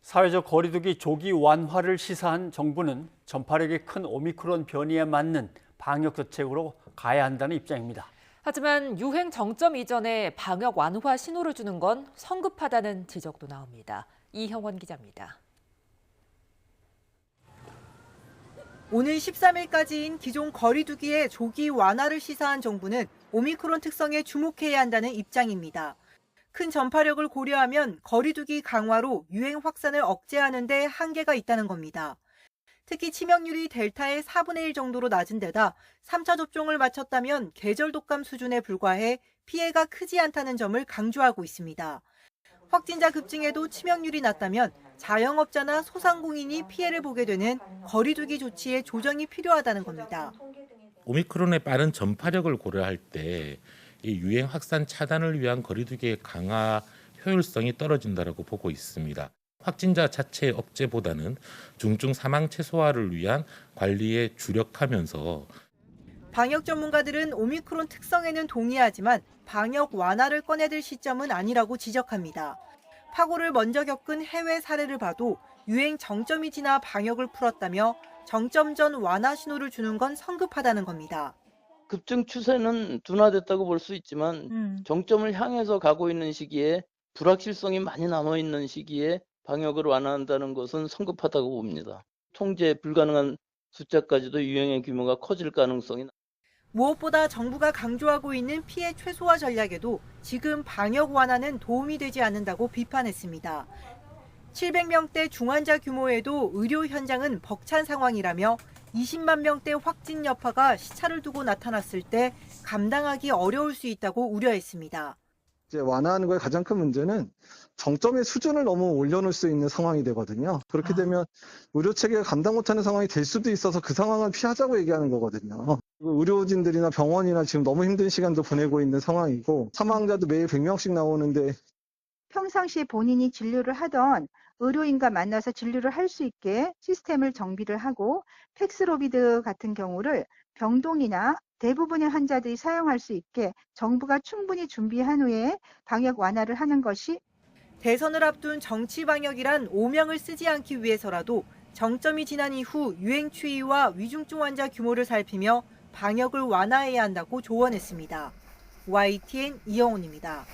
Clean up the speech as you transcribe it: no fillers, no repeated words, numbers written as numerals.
사회적 거리두기 조기 완화를 시사한 정부는 전파력이 큰 오미크론 변이에 맞는 방역 대책으로 가야 한다는 입장입니다. 하지만 유행 정점 이전에 방역 완화 신호를 주는 건 성급하다는 지적도 나옵니다. 이형원 기자입니다. 오는 13일까지인 기존 거리두기의 조기 완화를 시사한 정부는 오미크론 특성에 주목해야 한다는 입장입니다. 큰 전파력을 고려하면 거리두기 강화로 유행 확산을 억제하는 데 한계가 있다는 겁니다. 특히 치명률이 델타의 4분의 1 정도로 낮은 데다 3차 접종을 마쳤다면 계절 독감 수준에 불과해 피해가 크지 않다는 점을 강조하고 있습니다. 확진자 급증에도 치명률이 낮다면 자영업자나 소상공인이 피해를 보게 되는 거리두기 조치의 조정이 필요하다는 겁니다. 오미크론의 빠른 전파력을 고려할 때 이 유행 확산 차단을 위한 거리두기의 강화 효율성이 떨어진다고 보고 있습니다. 확진자 자체 억제보다는 중증 사망 최소화를 위한 관리에 주력하면서 방역 전문가들은 오미크론 특성에는 동의하지만 방역 완화를 꺼내들 시점은 아니라고 지적합니다. 파고를 먼저 겪은 해외 사례를 봐도 유행 정점이 지나 방역을 풀었다며 정점 전 완화 신호를 주는 건 성급하다는 겁니다. 급증 추세는 둔화됐다고 볼 수 있지만 정점을 향해서 가고 있는 시기에 불확실성이 많이 남아있는 시기에 방역을 완화한다는 것은 성급하다고 봅니다. 통제 불가능한 숫자까지도 유행의 규모가 커질 가능성이 높습니다. 무엇보다 정부가 강조하고 있는 피해 최소화 전략에도 지금 방역 완화는 도움이 되지 않는다고 비판했습니다. 700명대 중환자 규모에도 의료 현장은 벅찬 상황이라며 20만 명대 확진 여파가 시차를 두고 나타났을 때 감당하기 어려울 수 있다고 우려했습니다. 이제 완화하는 거의 가장 큰 문제는 정점의 수준을 너무 올려놓을 수 있는 상황이 되거든요. 그렇게 되면 의료 체계가 감당 못하는 상황이 될 수도 있어서 그 상황을 피하자고 얘기하는 거거든요. 의료진들이나 병원이나 지금 너무 힘든 시간도 보내고 있는 상황이고 사망자도 매일 100명씩 나오는데 평상시에 본인이 진료를 하던 의료인과 만나서 진료를 할 수 있게 시스템을 정비를 하고 팩스로비드 같은 경우를 병동이나 대부분의 환자들이 사용할 수 있게 정부가 충분히 준비한 후에 방역 완화를 하는 것이 대선을 앞둔 정치 방역이란 오명을 쓰지 않기 위해서라도 정점이 지난 이후 유행 추이와 위중증 환자 규모를 살피며 방역을 완화해야 한다고 조언했습니다. YTN 이영훈입니다.